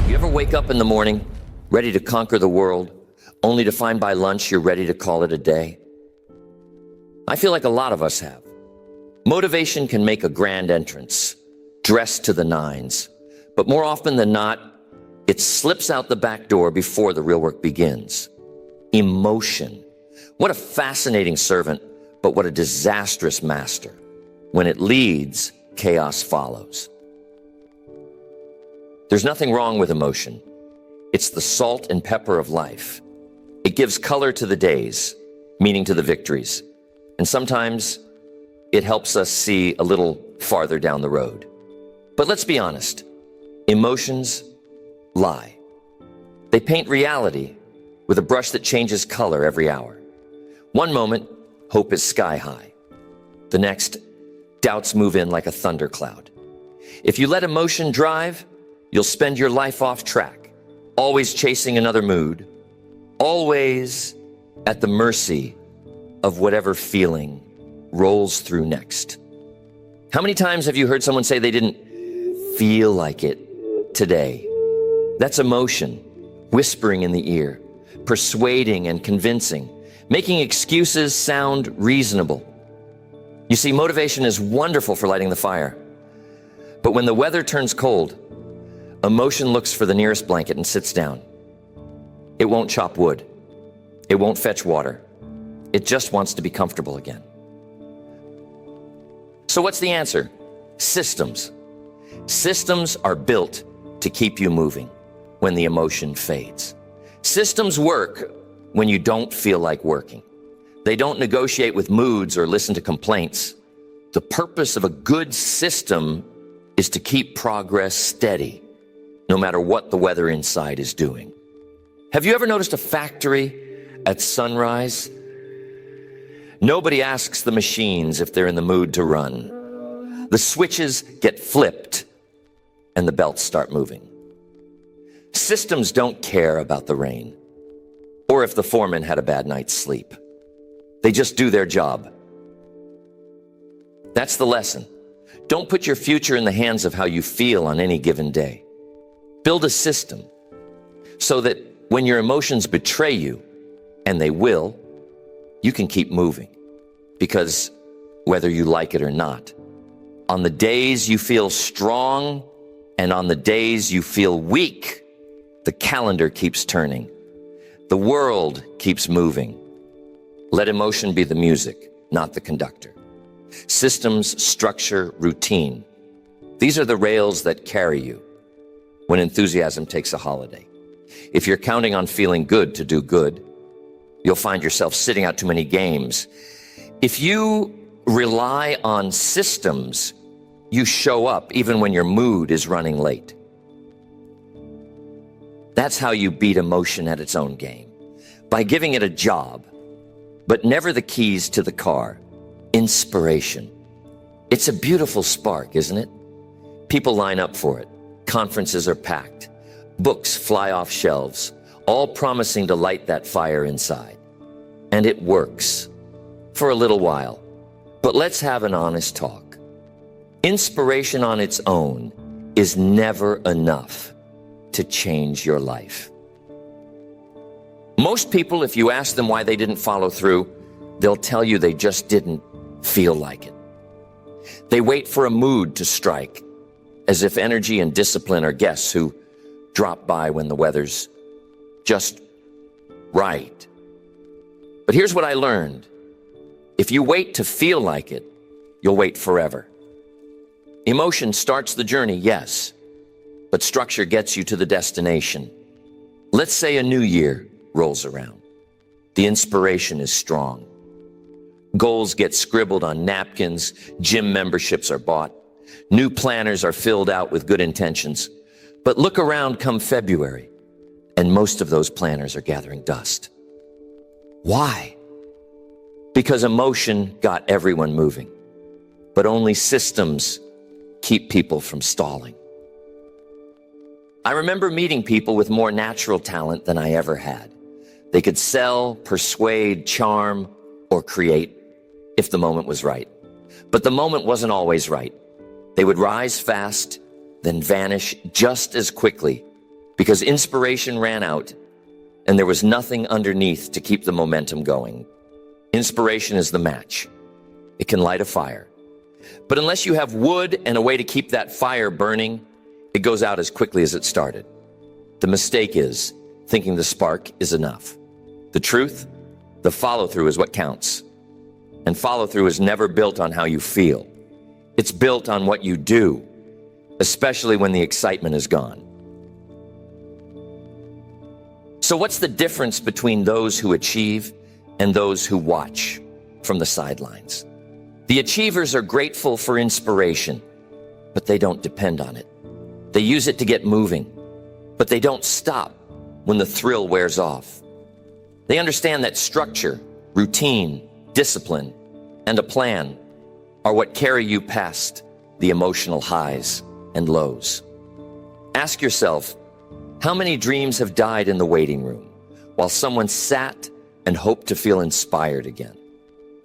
You ever wake up in the morning, ready to conquer the world, only to find by lunch you're ready to call it a day? I feel like a lot of us have. Motivation can make a grand entrance, dressed to the nines, but more often than not, it slips out the back door before the real work begins. Emotion. What a fascinating servant, but what a disastrous master. When it leads, chaos follows. There's nothing wrong with emotion. It's the salt and pepper of life. It gives color to the days, meaning to the victories. And sometimes it helps us see a little farther down the road. But let's be honest, emotions lie. They paint reality with a brush that changes color every hour. One moment, hope is sky high. The next, doubts move in like a thundercloud. If you let emotion drive, you'll spend your life off track, always chasing another mood, always at the mercy of whatever feeling rolls through next. How many times have you heard someone say they didn't feel like it today? That's emotion, whispering in the ear, persuading and convincing, making excuses sound reasonable. You see, motivation is wonderful for lighting the fire. But when the weather turns cold, emotion looks for the nearest blanket and sits down. It won't chop wood. It won't fetch water. It just wants to be comfortable again. So what's the answer? Systems. Systems are built to keep you moving when the emotion fades. Systems work when you don't feel like working. They don't negotiate with moods or listen to complaints. The purpose of a good system is to keep progress steady, no matter what the weather inside is doing. Have you ever noticed a factory at sunrise? Nobody asks the machines if they're in the mood to run. The switches get flipped and the belts start moving. Systems don't care about the rain or if the foreman had a bad night's sleep. They just do their job. That's the lesson. Don't put your future in the hands of how you feel on any given day. Build a system so that when your emotions betray you, and they will, you can keep moving. Because whether you like it or not, on the days you feel strong and on the days you feel weak, the calendar keeps turning. The world keeps moving. Let emotion be the music, not the conductor. Systems, structure, routine. These are the rails that carry you when enthusiasm takes a holiday. If you're counting on feeling good to do good, you'll find yourself sitting out too many games. If you rely on systems, you show up even when your mood is running late. That's how you beat emotion at its own game. By giving it a job, but never the keys to the car. Inspiration. It's a beautiful spark, isn't it? People line up for it. Conferences are packed. Books fly off shelves, all promising to light that fire inside. And it works for a little while. But let's have an honest talk. Inspiration on its own is never enough to change your life. Most people, if you ask them why they didn't follow through, they'll tell you they just didn't feel like it. They wait for a mood to strike, as if energy and discipline are guests who drop by when the weather's just right. But here's what I learned. If you wait to feel like it, you'll wait forever. Emotion starts the journey, yes, but structure gets you to the destination. Let's say a new year rolls around. The inspiration is strong. Goals get scribbled on napkins, gym memberships are bought, new planners are filled out with good intentions. But look around come February, and most of those planners are gathering dust. Why? Because emotion got everyone moving, but only systems keep people from stalling. I remember meeting people with more natural talent than I ever had. They could sell, persuade, charm, or create if the moment was right. But the moment wasn't always right. They would rise fast, then vanish just as quickly because inspiration ran out and there was nothing underneath to keep the momentum going. Inspiration is the match. It can light a fire. But unless you have wood and a way to keep that fire burning, it goes out as quickly as it started. The mistake is thinking the spark is enough. The truth, the follow-through is what counts. And follow-through is never built on how you feel. It's built on what you do, especially when the excitement is gone. So what's the difference between those who achieve and those who watch from the sidelines? The achievers are grateful for inspiration, but they don't depend on it. They use it to get moving, but they don't stop when the thrill wears off. They understand that structure, routine, discipline, and a plan are what carry you past the emotional highs and lows. Ask yourself, how many dreams have died in the waiting room while someone sat and hoped to feel inspired again?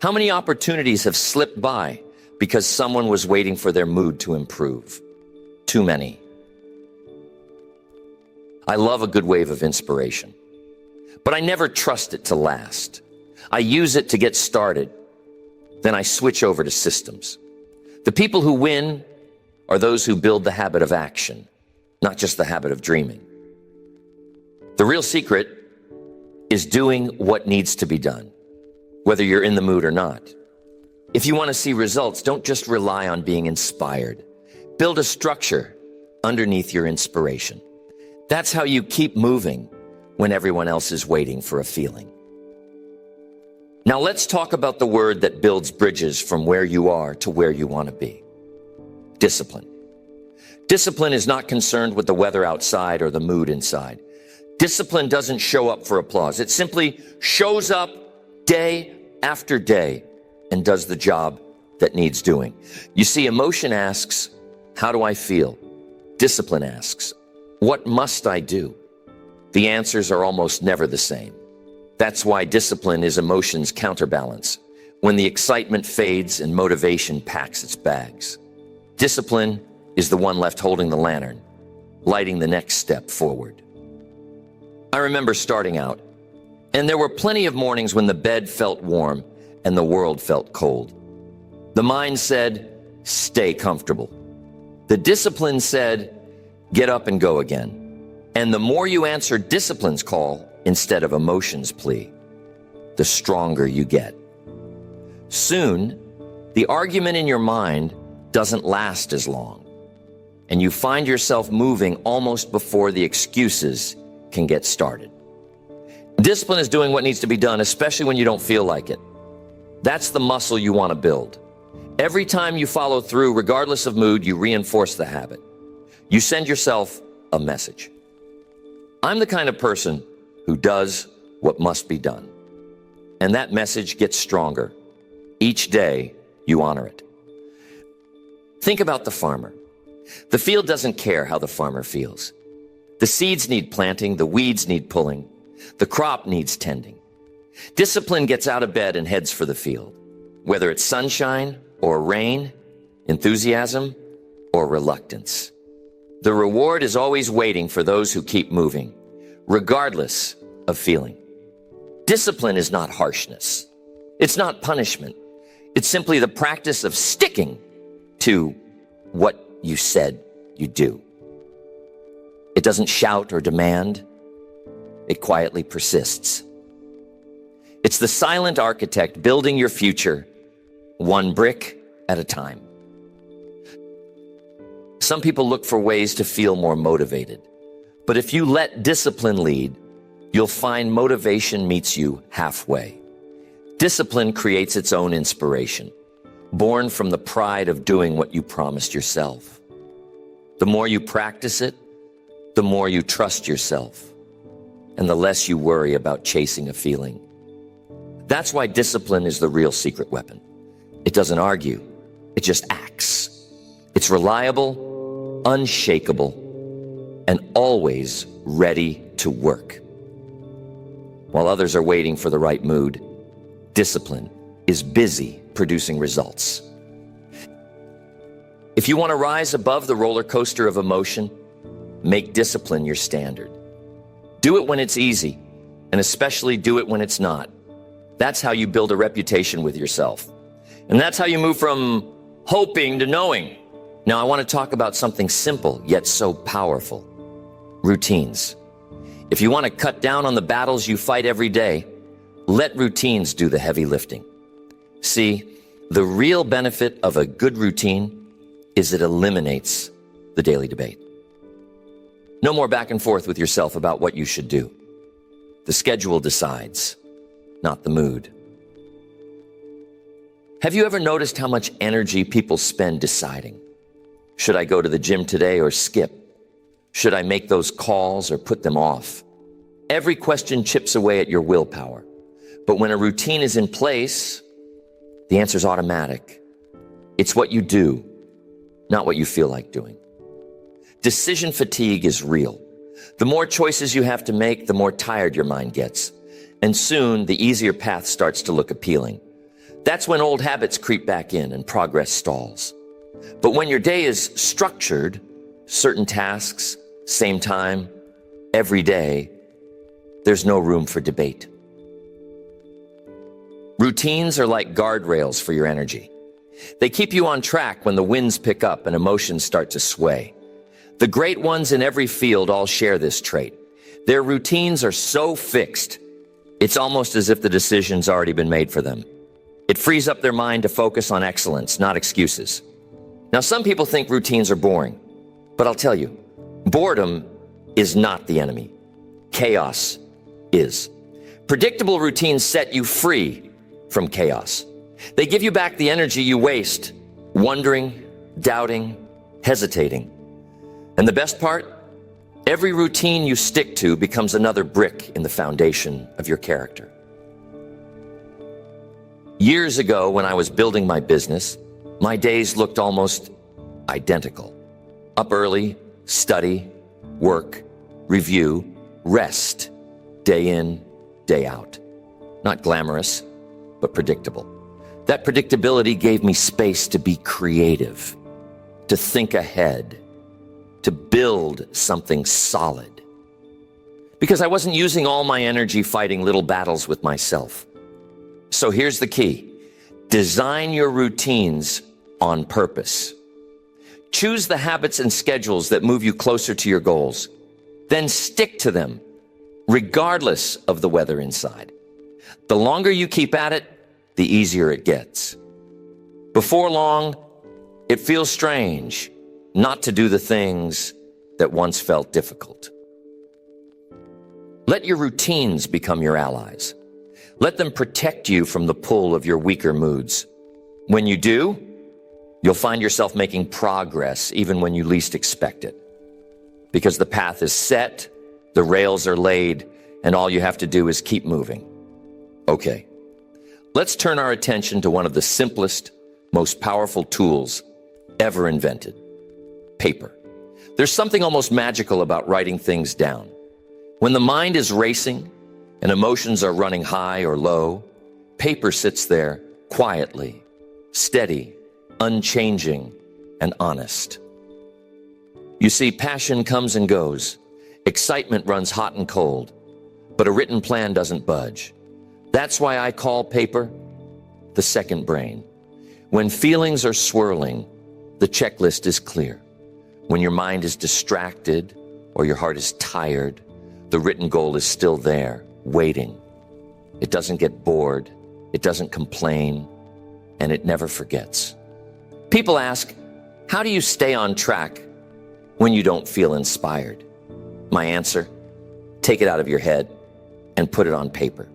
How many opportunities have slipped by because someone was waiting for their mood to improve? Too many. I love a good wave of inspiration, but I never trust it to last. I use it to get started. Then I switch over to systems. The people who win are those who build the habit of action, not just the habit of dreaming. The real secret is doing what needs to be done, whether you're in the mood or not. If you want to see results, don't just rely on being inspired. Build a structure underneath your inspiration. That's how you keep moving when everyone else is waiting for a feeling. Now let's talk about the word that builds bridges from where you are to where you want to be. Discipline. Discipline is not concerned with the weather outside or the mood inside. Discipline doesn't show up for applause. It simply shows up day after day and does the job that needs doing. You see, emotion asks, how do I feel? Discipline asks, what must I do? The answers are almost never the same. That's why discipline is emotion's counterbalance when the excitement fades and motivation packs its bags. Discipline is the one left holding the lantern, lighting the next step forward. I remember starting out, and there were plenty of mornings when the bed felt warm and the world felt cold. The mind said, stay comfortable. The discipline said, get up and go again. And the more you answer discipline's call instead of emotion's plea, the stronger you get. Soon, the argument in your mind doesn't last as long, and you find yourself moving almost before the excuses can get started. Discipline is doing what needs to be done, especially when you don't feel like it. That's the muscle you want to build. Every time you follow through, regardless of mood, you reinforce the habit. You send yourself a message. I'm the kind of person who does what must be done. And that message gets stronger. Each day, you honor it. Think about the farmer. The field doesn't care how the farmer feels. The seeds need planting, the weeds need pulling, the crop needs tending. Discipline gets out of bed and heads for the field, whether it's sunshine or rain, enthusiasm or reluctance. The reward is always waiting for those who keep moving, regardless of feeling. Discipline is not harshness. It's not punishment. It's simply the practice of sticking to what you said you'd do. It doesn't shout or demand. It quietly persists. It's the silent architect building your future, one brick at a time. Some people look for ways to feel more motivated. But if you let discipline lead, you'll find motivation meets you halfway. Discipline creates its own inspiration, born from the pride of doing what you promised yourself. The more you practice it, the more you trust yourself, and the less you worry about chasing a feeling. That's why discipline is the real secret weapon. It doesn't argue, it just acts. It's reliable, unshakable, and always ready to work. While others are waiting for the right mood, discipline is busy producing results. If you want to rise above the roller coaster of emotion, make discipline your standard. Do it when it's easy, and especially do it when it's not. That's how you build a reputation with yourself. And that's how you move from hoping to knowing. Now, I want to talk about something simple, yet so powerful. Routines. If you want to cut down on the battles you fight every day, let routines do the heavy lifting. See, the real benefit of a good routine is it eliminates the daily debate. No more back and forth with yourself about what you should do. The schedule decides, not the mood. Have you ever noticed how much energy people spend deciding? Should I go to the gym today or skip? Should I make those calls or put them off? Every question chips away at your willpower. But when a routine is in place, the answer is automatic. It's what you do, not what you feel like doing. Decision fatigue is real. The more choices you have to make, the more tired your mind gets. And soon, the easier path starts to look appealing. That's when old habits creep back in and progress stalls. But when your day is structured, certain tasks, same time, every day, there's no room for debate. Routines are like guardrails for your energy. They keep you on track when the winds pick up and emotions start to sway. The great ones in every field all share this trait. Their routines are so fixed, it's almost as if the decision's already been made for them. It frees up their mind to focus on excellence, not excuses. Now, some people think routines are boring, but I'll tell you, boredom is not the enemy. Chaos is. Predictable routines set you free from chaos. They give you back the energy you waste, wondering, doubting, hesitating. And the best part? Every routine you stick to becomes another brick in the foundation of your character. Years ago, when I was building my business, my days looked almost identical. Up early, study, work, review, rest, day in, day out. Not glamorous, but predictable. That predictability gave me space to be creative, to think ahead, to build something solid. Because I wasn't using all my energy fighting little battles with myself. So here's the key. Design your routines on purpose. Choose the habits and schedules that move you closer to your goals. Then stick to them, regardless of the weather inside. The longer you keep at it, the easier it gets. Before long, it feels strange not to do the things that once felt difficult. Let your routines become your allies. Let them protect you from the pull of your weaker moods. When you do, you'll find yourself making progress even when you least expect it. Because the path is set, the rails are laid, and all you have to do is keep moving. Okay, let's turn our attention to one of the simplest, most powerful tools ever invented: paper. There's something almost magical about writing things down. When the mind is racing and emotions are running high or low, paper sits there quietly, steady, unchanging, and honest. You see, passion comes and goes. Excitement runs hot and cold, but a written plan doesn't budge. That's why I call paper the second brain. When feelings are swirling, the checklist is clear. When your mind is distracted or your heart is tired, the written goal is still there, waiting. It doesn't get bored, it doesn't complain, and it never forgets. People ask, how do you stay on track when you don't feel inspired? My answer, take it out of your head and put it on paper.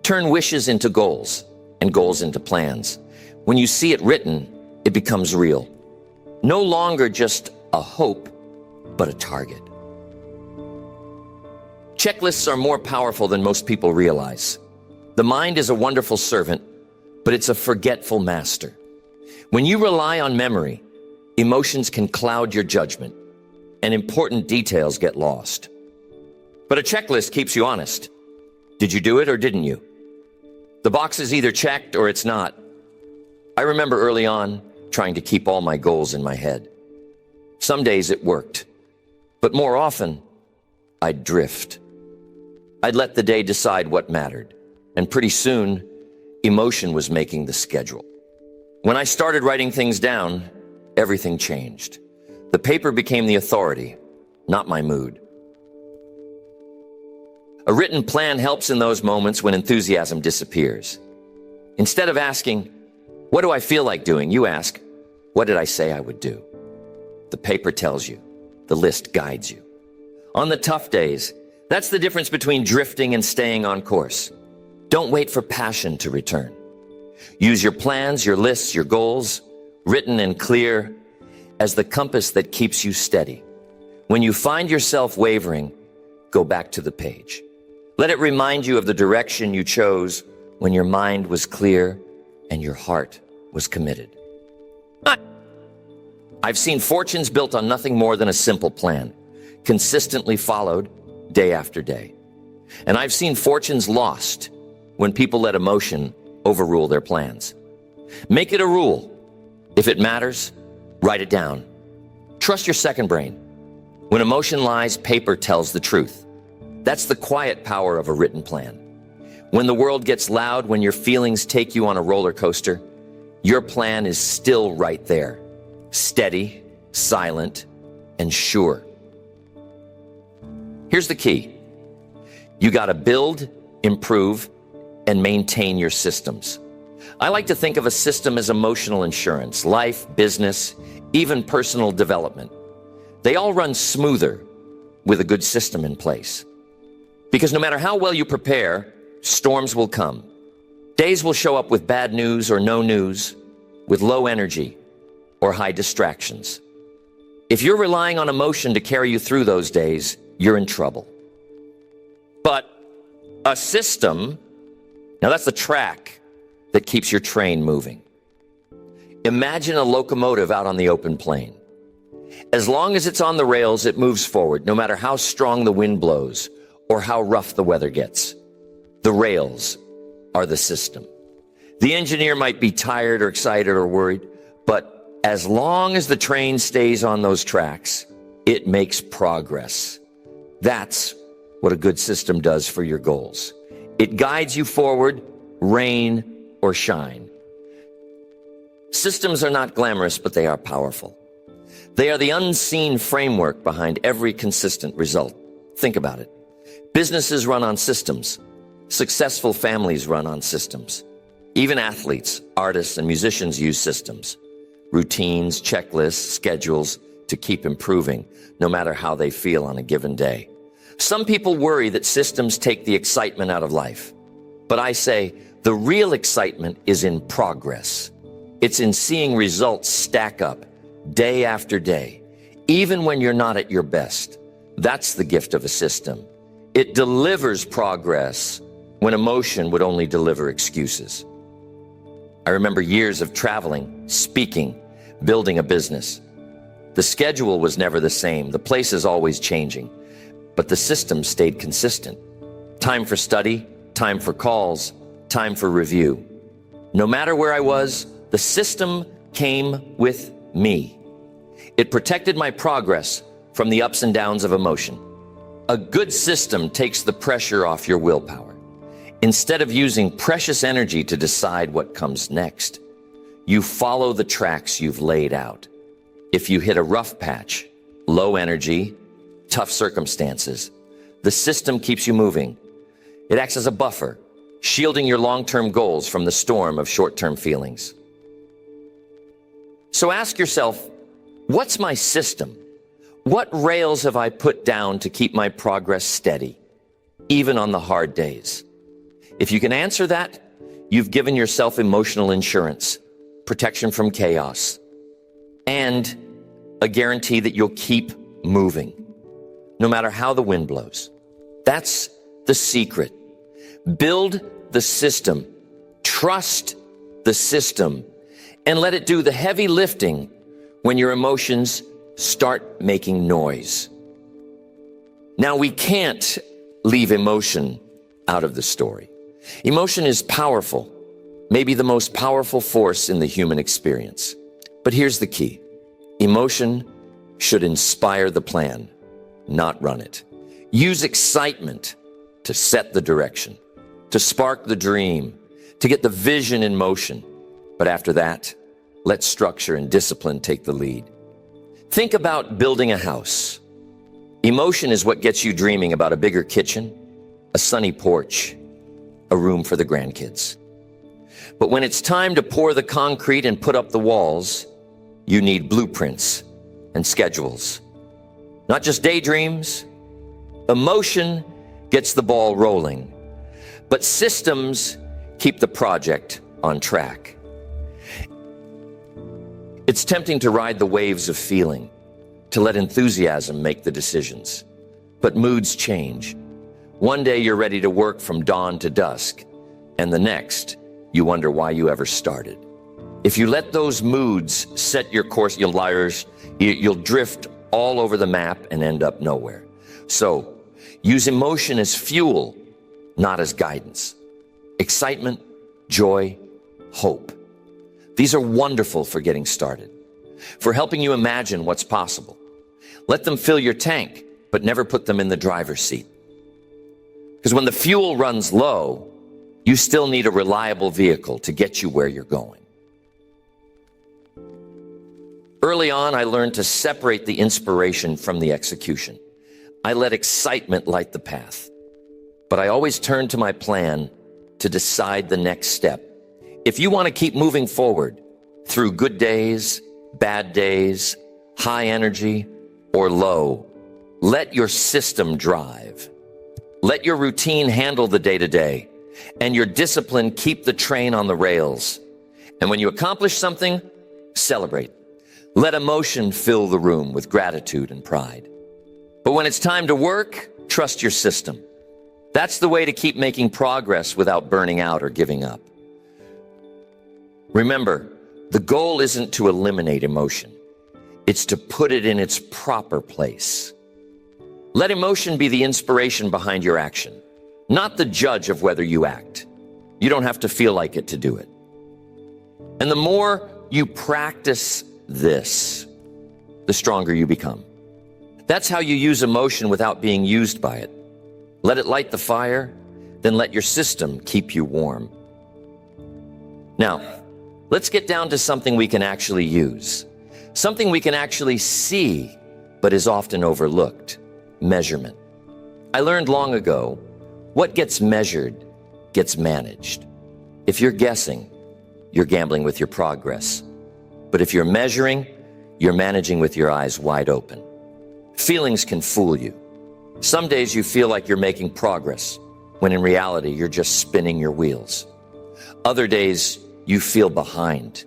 Turn wishes into goals and goals into plans. When you see it written, it becomes real. No longer just a hope, but a target. Checklists are more powerful than most people realize. The mind is a wonderful servant, but it's a forgetful master. When you rely on memory, emotions can cloud your judgment, and important details get lost. But a checklist keeps you honest. Did you do it or didn't you? The box is either checked or it's not. I remember early on trying to keep all my goals in my head. Some days it worked. But more often, I'd drift. I'd let the day decide what mattered, and pretty soon, emotion was making the schedule. When I started writing things down, everything changed. The paper became the authority, not my mood. A written plan helps in those moments when enthusiasm disappears. Instead of asking, "What do I feel like doing?" you ask, "What did I say I would do?" The paper tells you. The list guides you. On the tough days, that's the difference between drifting and staying on course. Don't wait for passion to return. Use your plans, your lists, your goals, written and clear, as the compass that keeps you steady. When you find yourself wavering, go back to the page. Let it remind you of the direction you chose when your mind was clear and your heart was committed. I've seen fortunes built on nothing more than a simple plan, consistently followed day after day. And I've seen fortunes lost when people let emotion overrule their plans. Make it a rule. If it matters, write it down. Trust your second brain. When emotion lies, paper tells the truth. That's the quiet power of a written plan. When the world gets loud, when your feelings take you on a roller coaster, your plan is still right there. Steady, silent, and sure. Here's the key. You gotta build, improve, and maintain your systems. I like to think of a system as emotional insurance, life, business, even personal development. They all run smoother with a good system in place. Because no matter how well you prepare, storms will come. Days will show up with bad news or no news, with low energy or high distractions. If you're relying on emotion to carry you through those days, you're in trouble. But a system, now that's the track that keeps your train moving. Imagine a locomotive out on the open plain. As long as it's on the rails, it moves forward, no matter how strong the wind blows or how rough the weather gets. The rails are the system. The engineer might be tired or excited or worried, but as long as the train stays on those tracks, it makes progress. That's what a good system does for your goals. It guides you forward, rain or shine. Systems are not glamorous, but they are powerful. They are the unseen framework behind every consistent result. Think about it. Businesses run on systems. Successful families run on systems. Even athletes, artists, and musicians use systems. Routines, checklists, schedules to keep improving, no matter how they feel on a given day. Some people worry that systems take the excitement out of life. But I say, the real excitement is in progress. It's in seeing results stack up day after day, even when you're not at your best. That's the gift of a system. It delivers progress when emotion would only deliver excuses. I remember years of traveling, speaking, building a business. The schedule was never the same. The place is always changing, but the system stayed consistent. Time for study, time for calls, time for review. No matter where I was, the system came with me. It protected my progress from the ups and downs of emotion. A good system takes the pressure off your willpower. Instead of using precious energy to decide what comes next, you follow the tracks you've laid out. If you hit a rough patch, low energy, tough circumstances, the system keeps you moving. It acts as a buffer, shielding your long-term goals from the storm of short-term feelings. So ask yourself, what's my system? What rails have I put down to keep my progress steady, even on the hard days? If you can answer that, you've given yourself emotional insurance, protection from chaos, and a guarantee that you'll keep moving, no matter how the wind blows. That's the secret. Build the system, trust the system, and let it do the heavy lifting when your emotions start making noise. Now, we can't leave emotion out of the story. Emotion is powerful, maybe the most powerful force in the human experience. But here's the key. Emotion should inspire the plan, not run it. Use excitement to set the direction, to spark the dream, to get the vision in motion. But after that, let structure and discipline take the lead. Think about building a house. Emotion is what gets you dreaming about a bigger kitchen, a sunny porch, a room for the grandkids. But when it's time to pour the concrete and put up the walls, you need blueprints and schedules. Not just daydreams. Emotion gets the ball rolling, but systems keep the project on track. It's tempting to ride the waves of feeling, to let enthusiasm make the decisions. But moods change. One day you're ready to work from dawn to dusk, and the next, you wonder why you ever started. If you let those moods set your course, you'll drift all over the map and end up nowhere. So, use emotion as fuel, not as guidance. Excitement, joy, hope. These are wonderful for getting started, for helping you imagine what's possible. Let them fill your tank, but never put them in the driver's seat. Because when the fuel runs low, you still need a reliable vehicle to get you where you're going. Early on, I learned to separate the inspiration from the execution. I let excitement light the path, but I always turned to my plan to decide the next step. If you want to keep moving forward through good days, bad days, high energy, or low, let your system drive. Let your routine handle the day-to-day, and your discipline keep the train on the rails. And when you accomplish something, celebrate. Let emotion fill the room with gratitude and pride. But when it's time to work, trust your system. That's the way to keep making progress without burning out or giving up. Remember, the goal isn't to eliminate emotion. It's to put it in its proper place. Let emotion be the inspiration behind your action, not the judge of whether you act. You don't have to feel like it to do it. And the more you practice this, the stronger you become. That's how you use emotion without being used by it. Let it light the fire, then let your system keep you warm. Now, let's get down to something we can actually use. Something we can actually see, but is often overlooked. Measurement. I learned long ago, what gets measured gets managed. If you're guessing, you're gambling with your progress. But if you're measuring, you're managing with your eyes wide open. Feelings can fool you. Some days you feel like you're making progress, when in reality, you're just spinning your wheels. Other days, you feel behind.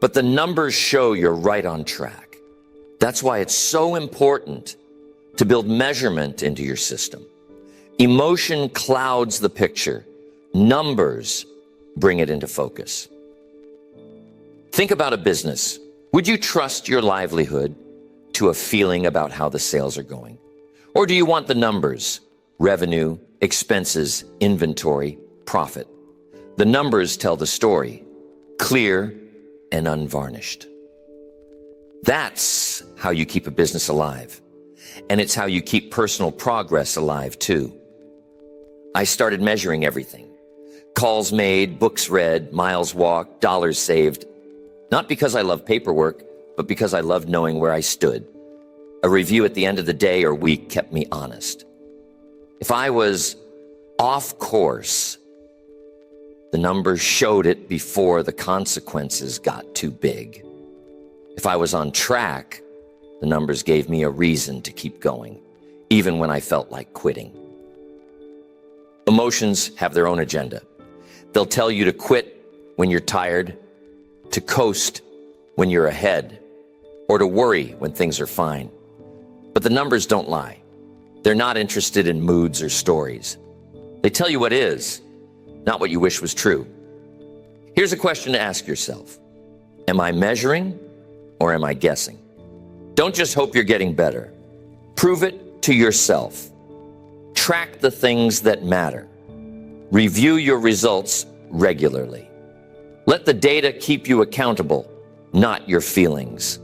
But the numbers show you're right on track. That's why it's so important to build measurement into your system. Emotion clouds the picture. Numbers bring it into focus. Think about a business. Would you trust your livelihood to a feeling about how the sales are going? Or do you want the numbers, revenue, expenses, inventory, profit? The numbers tell the story, clear and unvarnished. That's how you keep a business alive. And it's how you keep personal progress alive too. I started measuring everything. Calls made, books read, miles walked, dollars saved. Not because I love paperwork, but because I loved knowing where I stood. A review at the end of the day or week kept me honest. If I was off course, the numbers showed it before the consequences got too big. If I was on track, the numbers gave me a reason to keep going, even when I felt like quitting. Emotions have their own agenda. They'll tell you to quit when you're tired, to coast when you're ahead, or to worry when things are fine. But the numbers don't lie. They're not interested in moods or stories. They tell you what is, not what you wish was true. Here's a question to ask yourself. Am I measuring or am I guessing? Don't just hope you're getting better. Prove it to yourself. Track the things that matter. Review your results regularly. Let the data keep you accountable, not your feelings.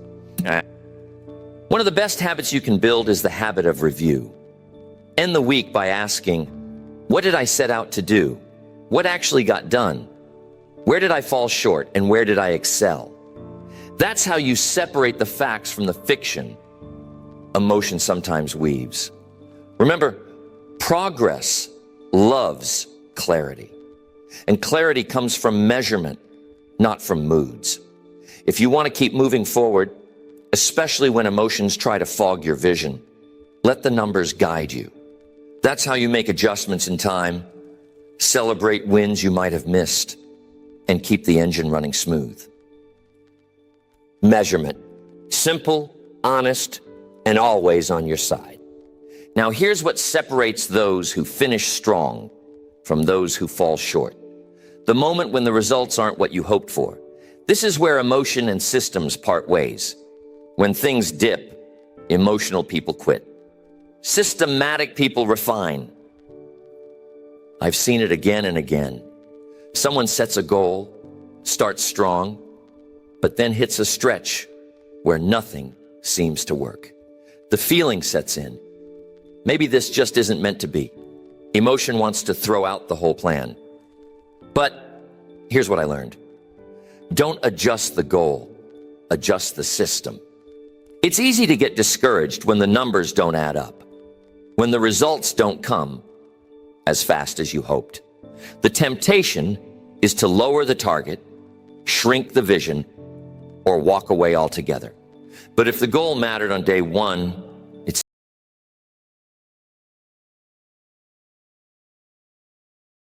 One of the best habits you can build is the habit of review. End the week by asking, what did I set out to do? What actually got done? Where did I fall short and where did I excel? That's how you separate the facts from the fiction emotion sometimes weaves. Remember, progress loves clarity. And clarity comes from measurement, not from moods. If you want to keep moving forward, especially when emotions try to fog your vision, let the numbers guide you. That's how you make adjustments in time, celebrate wins you might have missed, and keep the engine running smooth. Measurement. Simple, honest, and always on your side. Now here's what separates those who finish strong from those who fall short. The moment when the results aren't what you hoped for. This is where emotion and systems part ways. When things dip, emotional people quit. Systematic people refine. I've seen it again and again. Someone sets a goal, starts strong, but then hits a stretch where nothing seems to work. The feeling sets in. Maybe this just isn't meant to be. Emotion wants to throw out the whole plan. But here's what I learned. Don't adjust the goal, adjust the system. It's easy to get discouraged when the numbers don't add up, when the results don't come as fast as you hoped. The temptation is to lower the target, shrink the vision, or walk away altogether. But if the goal mattered on day 1,